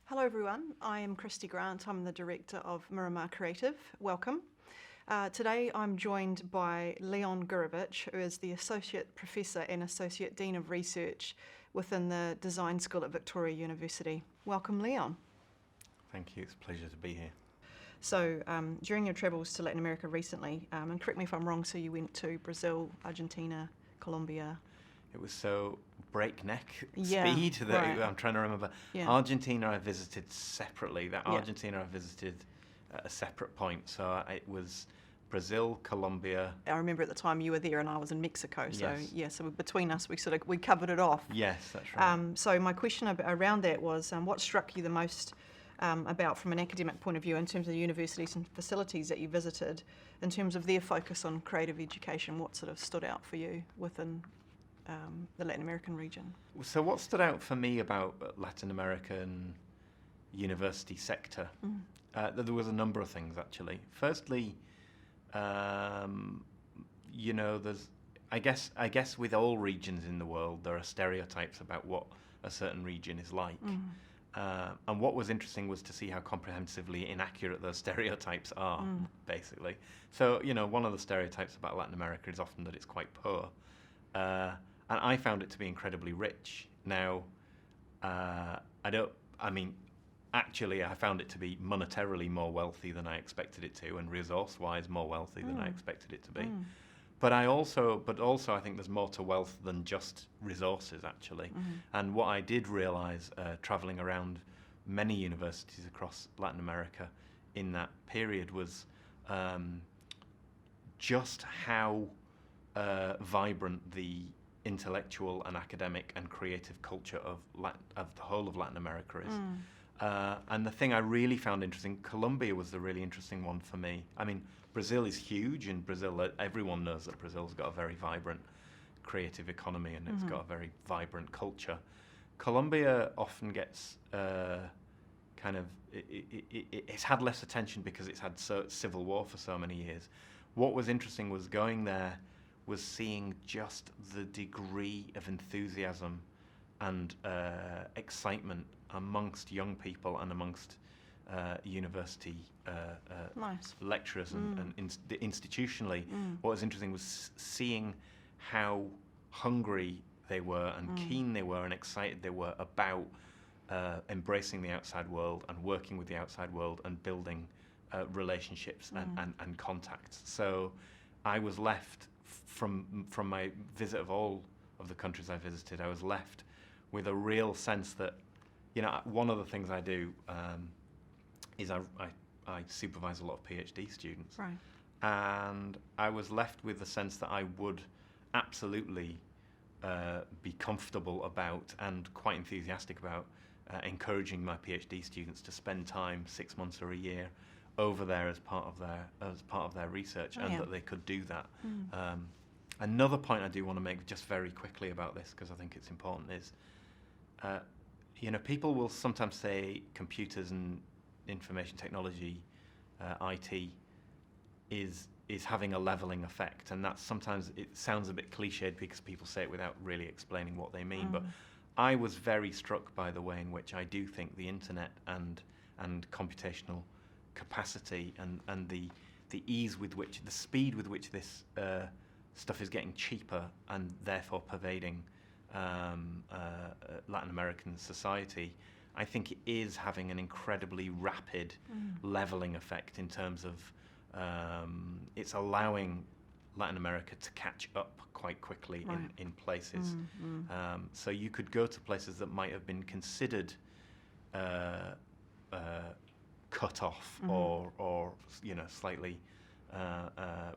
Hello everyone, I am Kristy Grant. I'm the Director of Miramar Creative. Welcome. Today I'm joined by Leon Gurevitch, who is the Associate Professor and Associate Dean of Research within the Design School at Victoria University. Welcome, Leon. Thank you, it's a pleasure to be here. So during your travels to Latin America recently, and correct me if I'm wrong, so you went to Brazil, Argentina, Colombia. It was so breakneck Yeah, speed that right. I'm trying to remember. Yeah. Argentina I visited separately. Yeah. Argentina I visited at a separate point. So it was Brazil, Colombia. I remember at the time you were there and I was in Mexico, so Yes. yeah, so between us we covered it off. Yes, that's right. So my question around that was, what struck you the most about from an academic point of view in terms of the universities and facilities that you visited, in terms of their focus on creative education? What sort of stood out for you within the Latin American region? So what stood out for me about Latin American university sector, there was a number of things actually. Firstly, there's I guess with all regions in the world there are stereotypes about what a certain region is like. And what was interesting was to see how comprehensively inaccurate those stereotypes are, basically. So, one of the stereotypes about Latin America is often that it's quite poor. And I found it to be incredibly rich. Now, actually I found it to be monetarily more wealthy than I expected it to, and resource-wise more wealthy than I expected it to be. But also I think there's more to wealth than just resources, actually. And what I did realise, travelling around many universities across Latin America in that period, was just how vibrant the intellectual and academic and creative culture of the whole of Latin America is. And the thing I really found interesting, Colombia was the really interesting one for me. I mean, Brazil is huge, and everyone knows that Brazil's got a very vibrant creative economy, and it's got a very vibrant culture. Colombia often gets it's had less attention because it's had civil war for so many years. What was interesting was going there, was seeing just the degree of enthusiasm and excitement amongst young people and amongst university lecturers and institutionally. What was interesting was seeing how hungry they were and keen they were and excited they were about embracing the outside world and working with the outside world and building relationships and contacts. So I was left, from my visit of all of the countries I visited, I was left with a real sense that, one of the things I do is I supervise a lot of PhD students. Right. And I was left with the sense that I would absolutely be comfortable about and quite enthusiastic about encouraging my PhD students to spend time, 6 months or a year, over there as part of their research, and that they could do that. Another point I do want to make just very quickly about this, because I think it's important, is people will sometimes say computers and information technology, IT, is having a leveling effect, and that's sometimes, it sounds a bit cliched because people say it without really explaining what they mean. But I was very struck by the way in which I do think the internet and computational capacity and the ease with which, the speed with which this stuff is getting cheaper and therefore pervading Latin American society, I think it is having an incredibly rapid leveling effect in terms of it's allowing Latin America to catch up quite quickly in places. So you could go to places that might have been considered cut off or slightly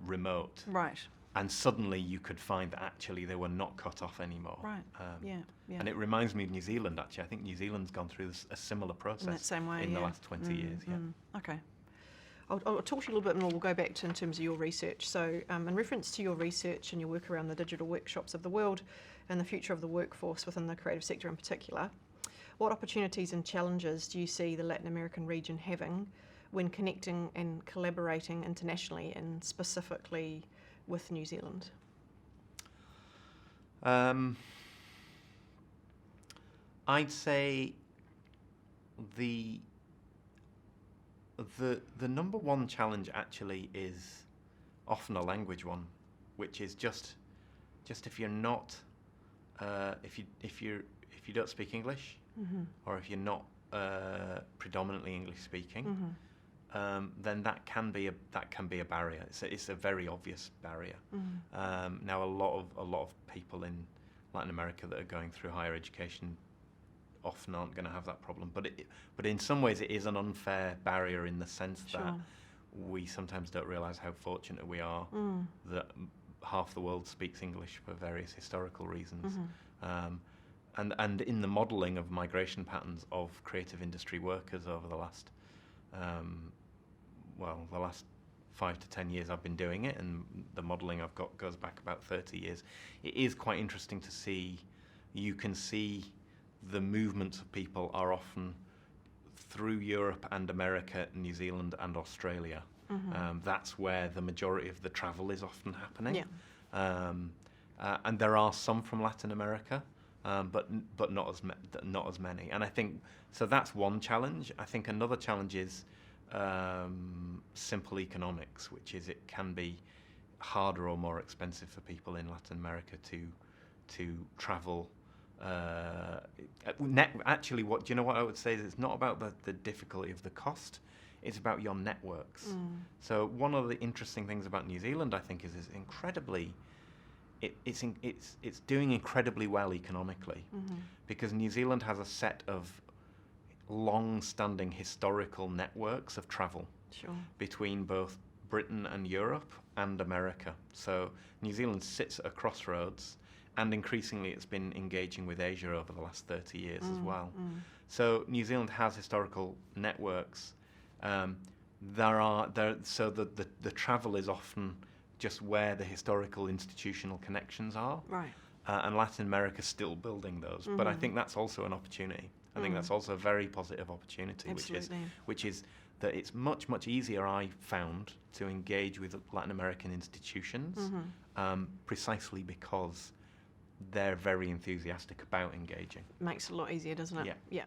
remote. Right. And suddenly you could find that actually they were not cut off anymore. Right. Yeah. And it reminds me of New Zealand, actually. I think New Zealand's gone through a similar process in that same way, in the last 20 years. Okay. I'll talk to you a little bit more. We'll go back to in terms of your research. So in reference to your research and your work around the digital workshops of the world and the future of the workforce within the creative sector in particular, what opportunities and challenges do you see the Latin American region having when connecting and collaborating internationally, and specifically with New Zealand? I'd say the number one challenge actually is often a language one, which is just if you're not if you don't speak English, or if you're not predominantly English speaking, then that can be a barrier. It's a very obvious barrier. Now, a lot of people in Latin America that are going through higher education often aren't going to have that problem, but in some ways it is an unfair barrier in the sense that we sometimes don't realise how fortunate we are that half the world speaks English for various historical reasons. And in the modelling of migration patterns of creative industry workers over the last 5 to 10 years I've been doing it, and the modelling I've got goes back about 30 years, it is quite interesting to see. You can see the movements of people are often through Europe and America, New Zealand and Australia. That's where the majority of the travel is often happening. And there are some from Latin America, but not as many. And I think so. That's one challenge. I think another challenge is simple economics, which is it can be harder or more expensive for people in Latin America to travel. Actually, what I would say is it's not about the difficulty of the cost. It's about your networks. So one of the interesting things about New Zealand, I think, is incredibly. It's doing incredibly well economically, because New Zealand has a set of long-standing historical networks of travel between both Britain and Europe and America. So New Zealand sits at a crossroads, and increasingly it's been engaging with Asia over the last 30 years as well. So New Zealand has historical networks. So the travel is often just where the historical institutional connections are. Right. And Latin America's still building those. But I think that's also an opportunity. I think that's also a very positive opportunity, which is that it's much, much easier, I found, to engage with Latin American institutions, precisely because they're very enthusiastic about engaging. Makes it a lot easier, doesn't it? Yeah. Yeah.